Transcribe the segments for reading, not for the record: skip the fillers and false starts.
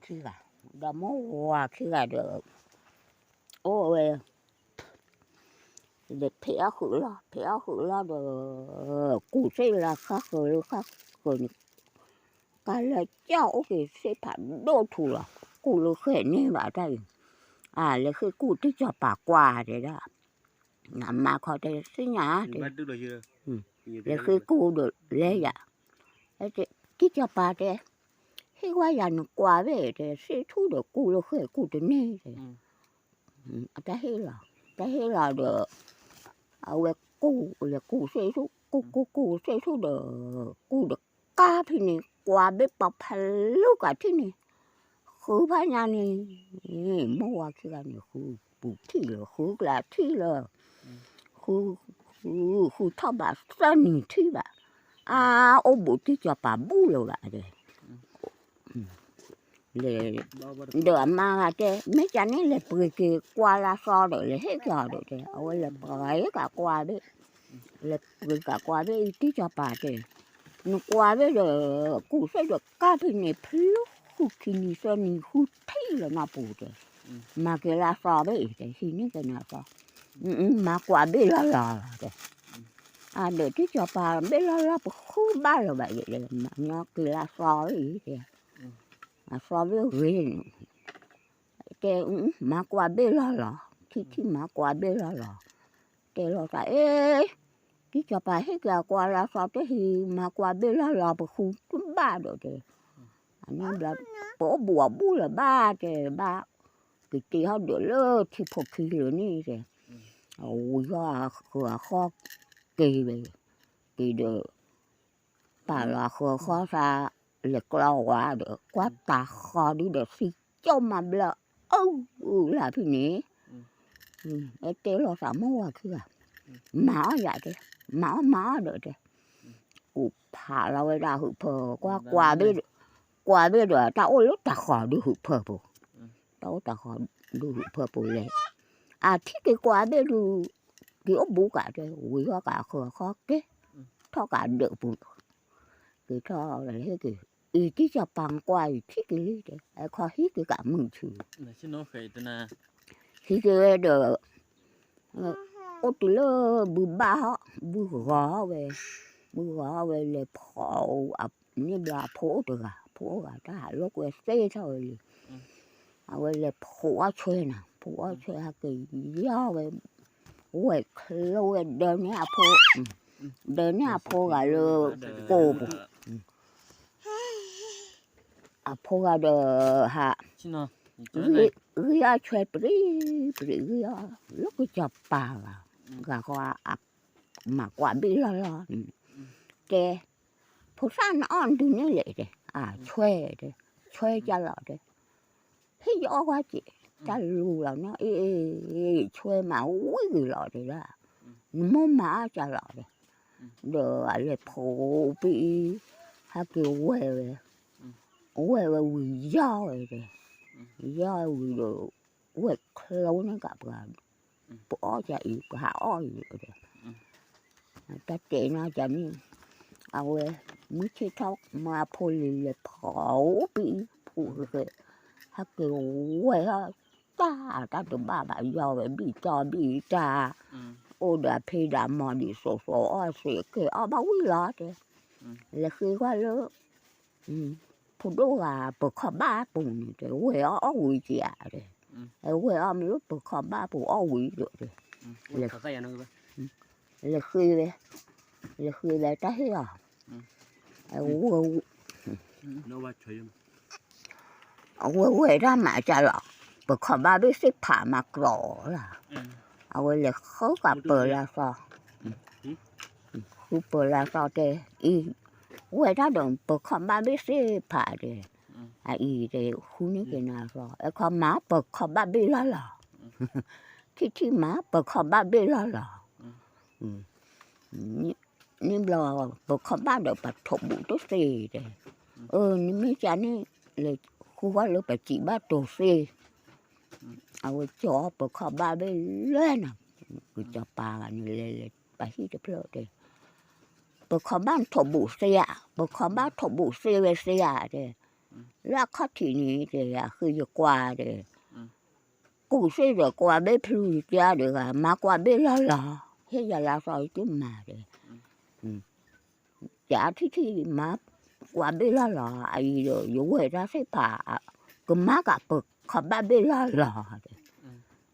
khi cả đã mua khi cả được ô để phèo khử lo được cụ xây là khác rồi cái là cháu cái sẽ phản đô thủ là cụ là khỏe như vậy đây à là khi cụ thích cho bà quà đấy đó nằm mà khỏi đây xây nhà đấy là khi cụ được lấy dạ thích cho bà đấy khi qua nhà nó quà về thì sẽ thu được cụ là khỏe cụ đến đây đấy ta hết là được ở cụ sẽ thu cụ sẽ thu được cụ được cá thì này quà bếp bọc hành lúc cả thế này khứ phá nhà này mua cái này khứ bù thi là khứ là thi là khứ thao bà san này thi bà à ô bù thi cho bà bù rồi lại đây để đỡ mà cái mấy cha này là bự cái qua là so để lấy hết cả được đấy ôi là bự cả qua đấy là bự cả qua đấy tí cho bà đấy nó qua đấy rồi cụ sẽ được cá thì này lúc khu khi này sao này khu thấy là nó bự đấy mà cái là so đấy thì khi những cái nào so mà qua đấy là đấy à để tí cho bà biết là khu ba là vậy đấy mà nó cái là so đấy thì so với người cái mà qua bê là khi mà qua bê là cái lo tại cái cho bà hết là qua là so tới thì mà qua bê là bậc khu cũng ba rồi thì anh là bố bùa bù là ba thì ba cái tí họ được lơ thì phục khí rồi này thì ôi ra kho kỳ về kỳ được bà là kho ra lực lo quá được quá ta kho đi được thì cho mà là là thế này cái téo lo sao mua kia má vậy đấy má được đấy cụ phá lao ra hụt phở qua bây giờ tao lúc ta khỏi đi hụt phở bù tao ta khỏi đi hụt phở bù này à thích cái qua bây giờ cái ốp bù cả rồi ui có cả khó cái thọ cả được bù cái thọ là cái ý chí cho bằng quay thích cái lý đấy khó hít cái cả mừng chữ khi cái được ô tụi nó bự ba bự gò về là phổ như là phổ được à phổ cả ta lúc về xe thôi về là phổ chơi cái gió về về lâu đơn nhà phổ cả là cổ à phổ cả được hả người chơi bự lúc cái chập bà gà qua mà quả bị lo cái phụ sản nó ăn từ như vậy đấy à chơi cho lọ đấy thế gió quá chị ta lù là nó chơi mà uống gì lọ đấy đó mua má cho lọ đấy được là phổ bị hay kiểu quê quỳ gió rồi đấy gió quỳ được quê lâu nó gặp là bỏ chạy hảo gì rồi ta chạy nó chẳng mới chơi thóc mà phô lì là phổ bị phù rồi hắc kiểu quay ta tụi ba bạn do vậy bị cho bị trà ô đã phê đã mò đi sổ sẽ cái bao lo thế là khi qua lớp phụ đô là bậc khó ba bùng thì quay quỳ chị à đấy quay mình lúc bậc khó ba bùng quỳ được rồi là khi về ta thấy à quay ra mà trả lọ bậc khó ba biết xếp phá mặt rõ là quay là khó gặp bờ là sao khu bờ là sao thế quay ra đồng bậc khó ba biết xếp phá đấy thì khuนี้cái nào rồi khó má bậc khó ba biết là thì má bậc khó ba biết là nhưng là bậc khó ba được bậc thổ bụ tốt gì đấy nhưng mấy cha này là khu quá lớp bậc chỉ ba tổ xì cho bậc khó ba biết lên à cứ cho bà này là bà hít được rồi đấy bậc khó ba thổ bụ xì bậc khó ba thổ bụ xì về xì đấy lá khát thì nhỉ thì à khi giờ qua thì cụ xây rồi qua bếp plu ra được à mà qua bếp là hết giờ là rồi chứ mà đấy chả thì mà qua bếp là ai rồi dù vậy ra sẽ phá cái má cả cực không ba bếp là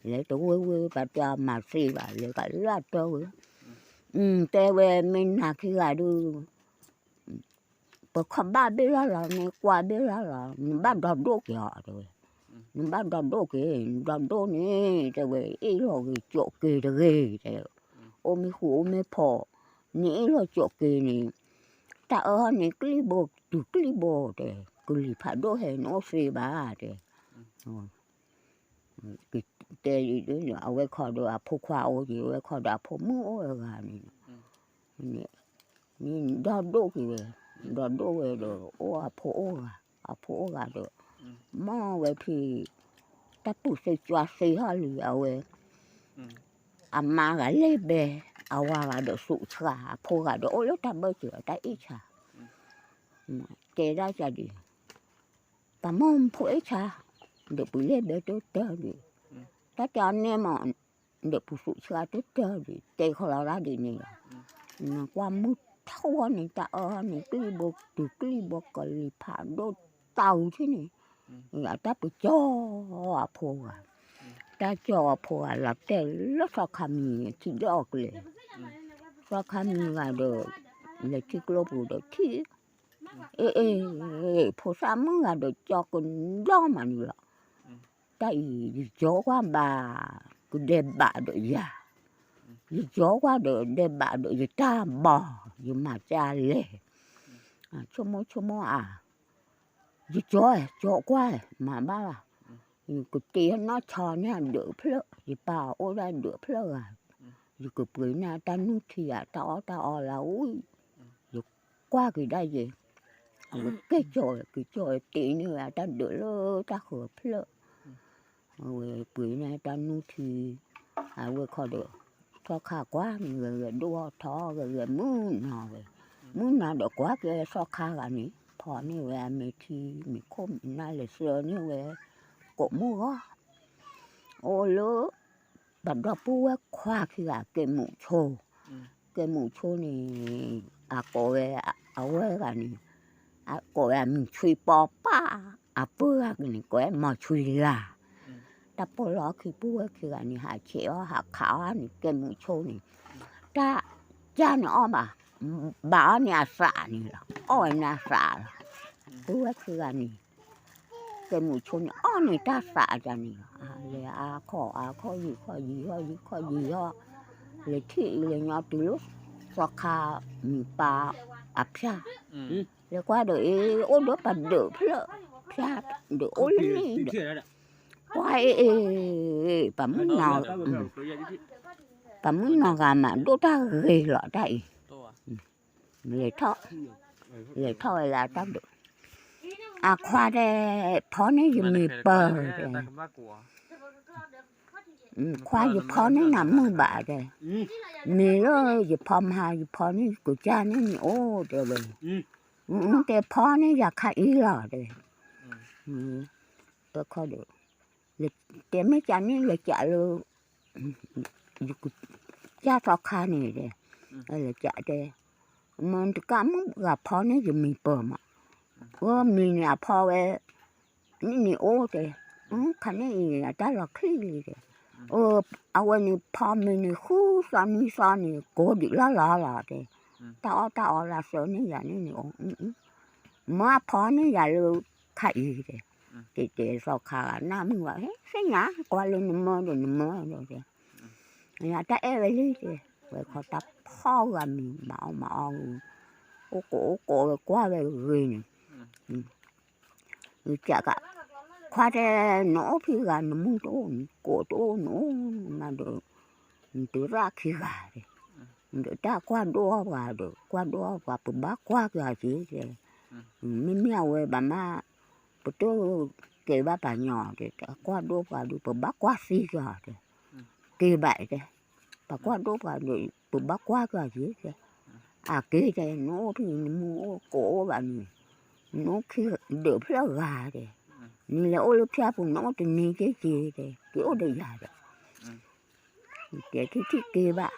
lấy tôi quê bà cha mà xì bà lấy cái là tôi tê về mình là khi là đưa bà không ba bếp là này qua bếp là ba đòn đô kìa rồi ba đòn đô kìa đòn đô này rồi ý rồi chỗ kìa rồi ôm mấy khu ôm mấy phò nghĩ là chỗ kìa này ta ở này cái bộ từ cái bộ đấy cái phải đô hệ nó xì bà đấy cái tê gì nữa ở cái kho đồ áp khoa ô gì cái kho đồ áp mua ở cái này nhìn đòn đô kìa đòn đô về rồi ô áp cái được mà về thì ta phụ sẽ cho xây hơi lì ở về mà cái lấy bè ở cái được sụt cả phụ cái đồ lúc ta mới chữa ta ít chả kể ra cho đi ta mong phụ ít chả được bữa lấy bè tốt hơn đi ta cho anh em mà được phụ sụt cả tốt hơn đi tê khó ra đi nè qua mức thâu này ta ở này cái bộ từ cái bộ cái phản đồ tàu thế này người ta bị cho phụ ta cho phụ là tê rất là khăm thì đó cái rất khăm là được là chỉ có phụ được thì phụ sa mới là được cho con đó mà nữa tại vì chỗ qua bà cứ đem bà được già vì chỗ qua được đem bà được gì ta bỏ nhưng mà cha lệ cho mô vì chỗ qua mà ba là cái tiền nó cho nha được phở vì bà ô ra được phở vì cái bữa nay ta nuôi thì ta là ui qua cái đây gì cái chỗ tí nữa ta đỡ lơ ta khở phở rồi bữa nay ta nuôi thì vừa khó được cho khá quá người đua thọ người muốn nào được quá cái so khá là ní thọ như vậy mình thì mình không nay là xưa như vậy cũng mua ô lỡ bạn đó bua khoa khi là cái mũ chô này có về áo ấy là này có về mình chui bò pa bữa cái này có mà chui là ta bữa đó khi bữa khi là này hạ chéo hạ khảo này cái mũ chô này ta cha nó mà bà nhà xả này là ôi nhà xả là bữa khi là này cái mũ chô này này ta xả ra này là khó gì đó là thị là nhỏ từ lúc so kha mình pa apia là qua đời ô đó bạn đỡ phở pia đỡ ô lên quay bấm nào gà mà đốt ta ghê lọ đây lệ thọ là ta được khoa đây phó này dùng mì bờ khoa dùng phó này nằm mưa bả đây mì đó dùng phò hà dùng phò này của cha này ô trời ơi cái phó này là khai ý lọ đây tôi khó được cái mấy cha này là cha luôn cha thọ khai này đây là cha đây mà cắm gặp phó này dùng mì bờ mà mì là phò vềนี่โอ้เด้คันนี้ตาละคลีเด้เอาไว้นี่พอมีนี่คู่ซานี่โกดิละเด้ตาละเสนี่อย่างนี้โอ้มาพอนี่อย่าลืมไข่เด้เจ๊สอขาหน้ามึงว่าเฮ้ยใช่หยังกว่าเลยนมเด้เด้อย่าตาเอไว้เลยเด้ไว้ขอตาพ่อว่ามีมาโอ้โกกว่าไปเลยนี่chả cả khoa đây nó phi gà nó mua chỗ cổ chỗ nó mà được từ ra khi gà đấy được ta quan đua và bữa bác qua gà gì vậy mình mèo về bà ma bữa tôi kể bà nhỏ để qua đua và được bữa bác qua xì gà đấy kể vậy đấy bà qua đua và được bữa bác qua gà gì vậy kể đây nó thì mua cổ bà này nó khi được là gà đấy nên là ô lúc kia phụ nó thì nên cái gì đấy cái ô đây gà đấy cái kia bà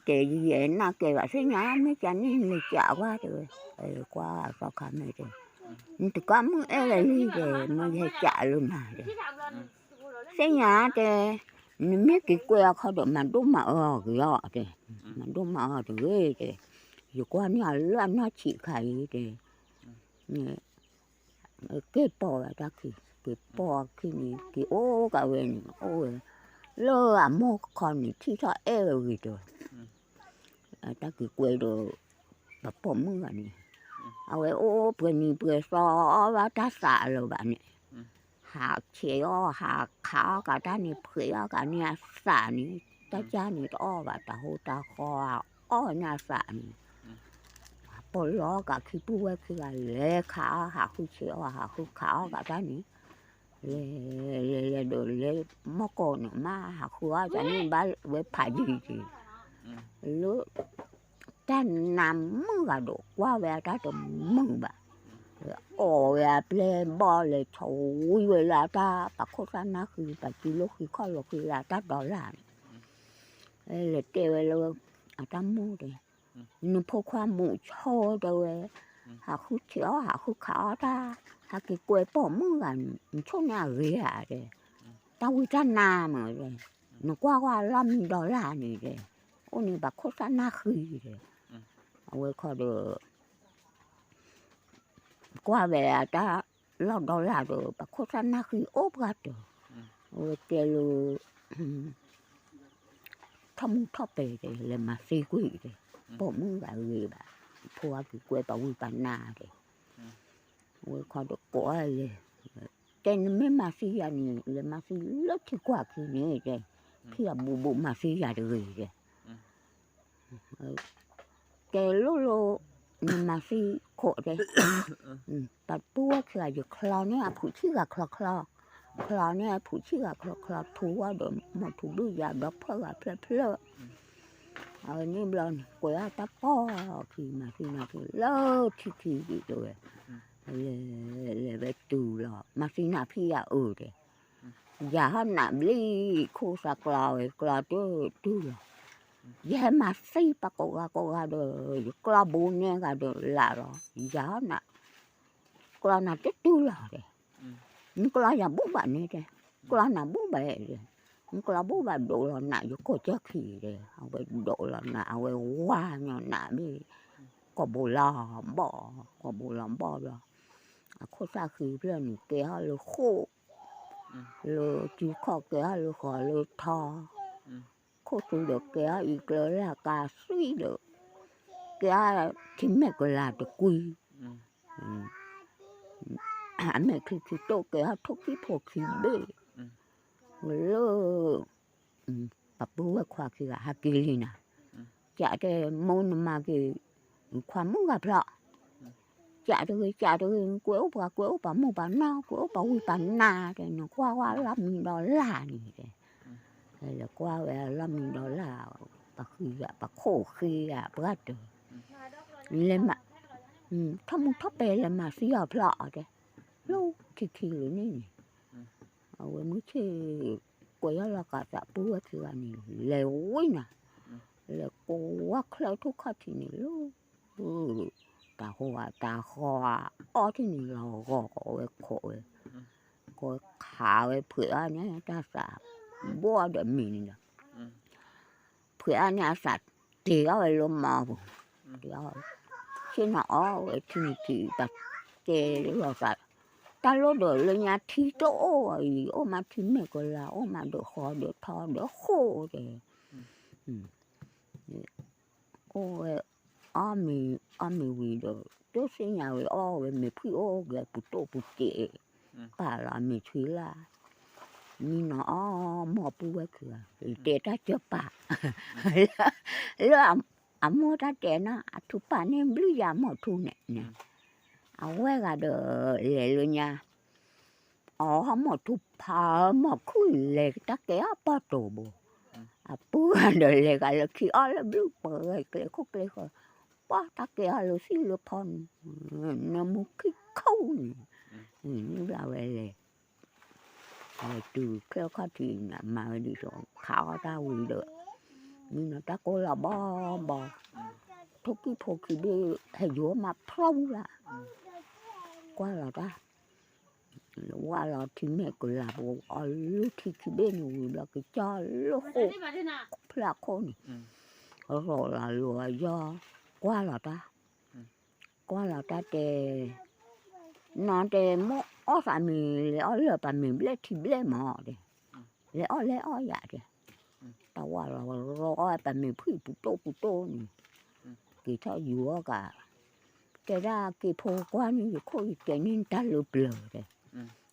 cái gì vậy na cái bà sinh nhá mấy cha nên là chả quá rồi qua sao khám này rồi nhưng từ có muốn ấy là đi rồi mới hay chả luôn này rồi sinh nhá thì mấy cái quêเขาđược mà đúng mà cái đó thì mà đúng mà thì ghê thì vừa qua nhà lớn nó chỉ khai thì cái bò là ta cái bò khi này cái ô cả về ô lơ à mua con này thì sao e rồi rồi ta cái quê đồ bà bỏ mưa này ô bữa so và ta xả rồi bạn này hạ chéo hạ khá cả ta này phơi cả nhà xả này ta cha này to và ta hồ ta kho nhà xả này bỏ ló cả khi bùa khi là lệ khá hạ khu chéo hạ khu khá cả ta này lệ đồ lệ móc con nữa mà hạ khu cho nên bà với phải gì lúc ta nằm mưa gà đổ qua về ta được mừng bà ôi à ple bò lệ thấu về là ta bà khó khăn nó khi bà chỉ lúc khi khó lúc khi là ta đó là lệ kêu luôn à ta mua đi nó phô khoa mũ cho rồi hà khu chéo hà khu khó ta hà cái quê bỏ mưa gà chỗ nào ghê à đấy tao đi ra nam mà rồi nó qua lâm đó là này đấy ôi này bà khó khăn nó khi đấy ôi khó được qua về ta lo đó là rồi bà khó khăn nó khi ốp ra rồi ôi kêu thông thọ về đấy là mà xì quỷ đấy bỏ mưa gà ghê bà phô cái quê bà vui bà na đấy ôi khó được có này trên mấy mà xì ra này là mà xì rất thì quả khi này đấy khi là bù mà xì ra được gì đấy cái lô mà xì khổ đấy bà bua khi là được kho này à phụ chi là kho này phụ chi là kho thú qua được mà thú đưa ra đó phơi là phơi nên lần quay ta po khi mà khi nào thì lơ thì gì rồi là về từ là mà khi nào khi à đấy giờ hắn nằm li khu sạc lò tôi là giờ mà xây bà cô gà được cô bún nha gà được là rồi giờ nè cô nào chết tôi là đấy nhưng cô là bố bà này đấy cô là bố bà đấy nhưng cô là bố bà độ là nãy cho cô chết khi đấy không phải độ là nãy về qua nhỏ nãy đi có bồ làm bỏ rồi cô sa khi lên cái là khô lơ chỉ khó cái lơ khó lơ thò khó tu được cái ý cái là cà suy được cái thì mẹ còn là được quy mẹ thì tôi cái thuốc cái thuốc thì bê lơ bà bố khoa cái là hạt kỳ li nè chả cái môn mà cái khoa muốn gặp lọ chả được quế bà mua bà nào quế bà uy bà na thì nó qua làm mình đó là này đây là qua về làm mình đó là bà khi bà khổ khi bà được lên mà không thấp bề là mà xí ở lọ đấy lâu khi nữa này ở mới chơi quế là cả dạ bữa thì là này lều nè là quá khơi thuốc khát thì này luôn ta hoa ở thì này là gò khổ có khá với phở nhá ta xả bua để mình nè phở nhá xả thì ở luôn mà thì ở trên họ thì đặt cái đó xả ta lô đổi lên nhà thi chỗ rồi ô mà thì mẹ còn là ô mà được khó được thò được khô rồi ôi mi vì được tôi sinh nhà với về mi phi về bút chè bà là mi thúy là mi nó mò bùa cửa để ta cho bà là mua ta trẻ nó thu bà nên bây giờ mò thu nè quay ra được lệ luôn nha không mò thu bà mò khui lệ ta kéo bao đồ bù bữa đời lệ là khi ở là biết bờ cái khúc cái quá ta kia là xí lửa phòn nó một cái khâu này là về từ theo khó thì mà đi rồi khảo ta quỳ được nhưng mà ta cô là bò thôi cái phố khi đi hay dúa mà phong là qua là thì mẹ của là bộ ở lúc thì bên người là cái cho lúc khô là khô này rồi là lùa do qua là ta để nó để mua ở phải mình ở lỡ phải mình lấy thì lấy mỏ đấy lấy ở vậy đấy tao qua là rồi phải mình phi bút tô này cái thao dúa cả cái ra cái phố qua như khôi cái nên ta lụp lờ đấy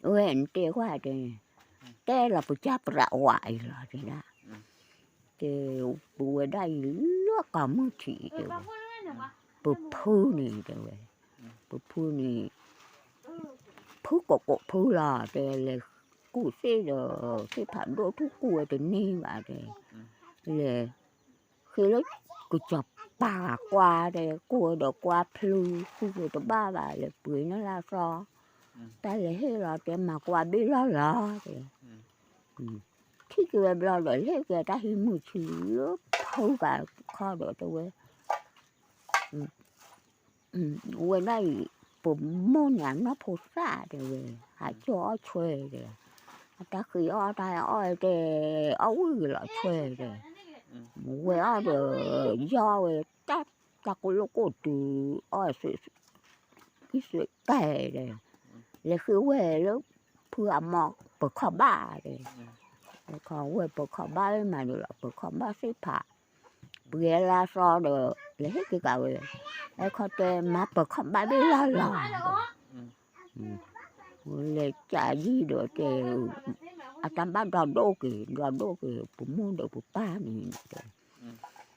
hẹn tê qua đấy tê là phải chấp ra hoài là thế đó cái bùa đây nó cả một chỉ rồi bùa phu này rồi bùa phu này phu phu là thế là cụ xe rồi cái phản đồ thuốc cua thì nên vậy đấy là khi lúc cụ chọc bà qua đây cua đồ qua plu cua đồ ba lại là bưởi nó là so ta lại hết là cái mà qua biết lo thì khi cái lo rồi hết cái ta hi một chữ không cả kho đồ tôi quên đây bộ môn nhà nó phô sa rồi hãy cho thuê rồi ta khi ở đây ở đây ở là thuê rồi quên ở rồi do rồi ta có lúc có từ ở cái sự kẻ rồi là khi về lúc vừa mọc bờ kho ba rồi còn về bờ kho ba mà được là bờ kho ba xếp phạ bữa là so được lấy hết cái cả rồi cái kho tê mà bờ kho ba biết lo lấy trả gì được thì tam ba đòn đô kì bụng muốn được bụng ba này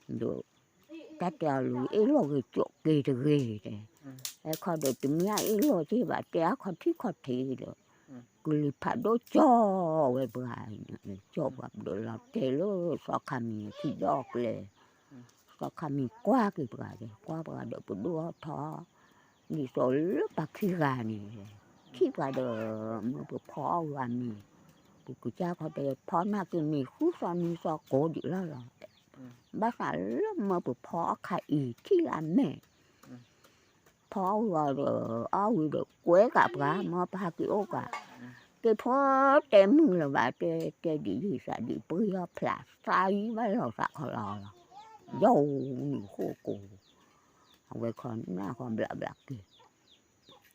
được cái trò lùi ít lo cái chỗ kì thì ghê đấy kho được tụi mình ít lo chứ bà trẻ kho thì được cứ phải đôi cho về bữa cho gặp được là thế lo sao khăm thì đọc lệ sao khăm qua cái bữa được bữa đua thọ đi rồi lúc bà khi gà này khi gà được mà bữa phó gà này bữa cha có để phó na cái này khú sao ni sao cố đi là bác xã lúc mà bữa phó khai ý khi làm mẹ phó rồi ở được quế cả bà mà ba cái ô cả cái phó tem là bà cái gì sao đi bơi plạt sai với là sao họ là dâu khô cổ vậy còn na còn bạc kì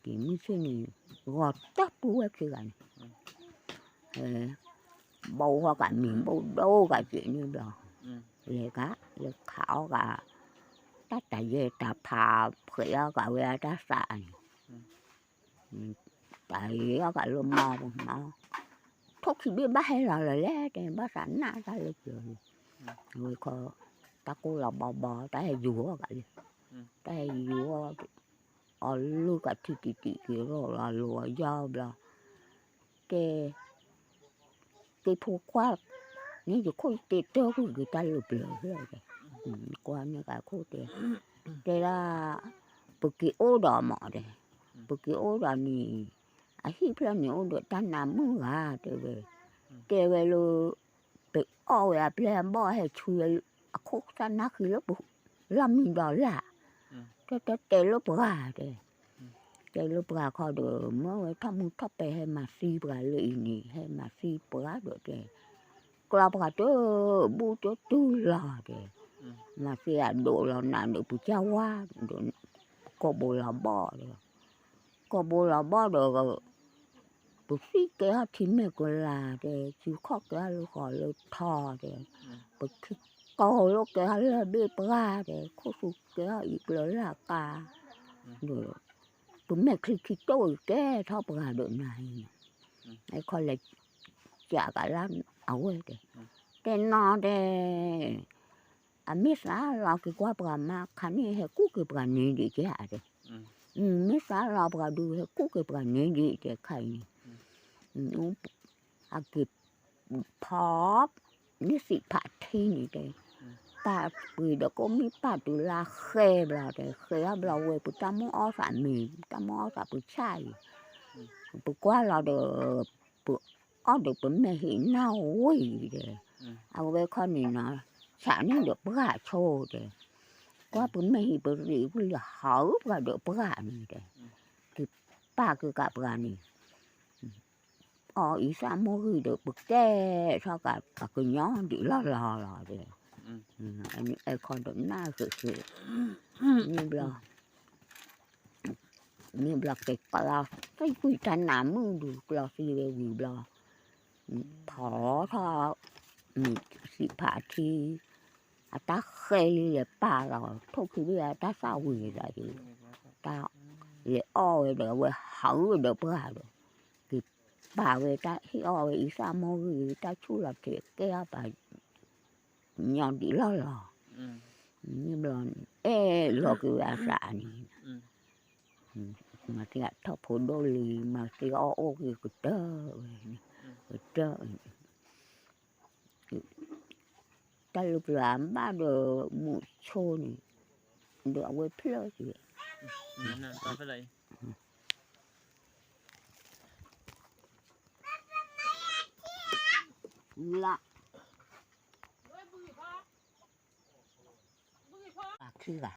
cái mấy cái này gọt tóc búa cái này bầu hoa cả miếng bầu đâu cả chuyện như đó lệ cá lệ khảo cả ta tại về ta phà khởi cả về ta xả tại cả lùm mò thuốc thì biết bác hay là lẽ thì bác sẵn na ta lấy rồi người có ta cô là bò ta hay dúa cả ta hay dúa ở lưu cả thì kiểu rồi là lùa do là cái phố qua nếu như khôi tê trâu thì người ta lụp lờ rồi qua như cả khôi tê đây là bực cái ô đỏ mỏ đây bực cái ô đỏ này khi phải nhiều được ta nằm mưa à để về lu bị ô à phải bỏ hay chui khúc ta nát khi lúc làm mình đỏ lạ cái lúc bả đây cái lúc bả khó được mới thăm thắp về hay mà si bả lụy nè hay mà si bả được đây qua bả chỗ bu chỗ tu lò đây mà si độ là nạn được bù cha qua có bộ là bỏ được có bộ là bỏ được bù si cái thì mẹ của là để chịu khó cái lúc gọi là thò để bù khi câu lúc cái là biết bả để có số cái ít lớn là cả rồi tụi mẹ khi tôi cái thọ bả được này ai coi là chả cả là ấu ấy cái nó để biết sao là cái qua bả mà khán này hay cú cái bả này đi chứ hả đấy biết sao là bả đưa hay cú cái bả này đi để khai cái popนี่สิผัดที่นี่เลย pa bự đó có mi pa từ là khe bla để khe bla về bự ta muốn ở sản mì ta muốn ở sản bự chai bự quá là được bự ở được bự mẹ hiện nào ôi để ao về con này nó sản nên được bự gà chô để quá bự mẹ hiện bự rỉ bự là hở và được bự gà này để thì pa cứ cả bự gà này ý sao mua gửi được bực tê sao cả cái nhỏ đi lo để anh con đỡ na sự như là cái là cái quy trình làm mương được là gì về gì là thỏ thọ mình xị phá thì ta khơi là pa là thôi khi bây giờ ta sao quỳ lại thì ta để oi được về hở được bữa được bà về ta khi oi sao mua người ta chú là thiệt cái bà nhon đi lo nhưng mà lo cái xã này mà cái thọ phố đô lì mà cái cái tơ ta lúc làm ba đồ một số này được với plơ gì là khi cả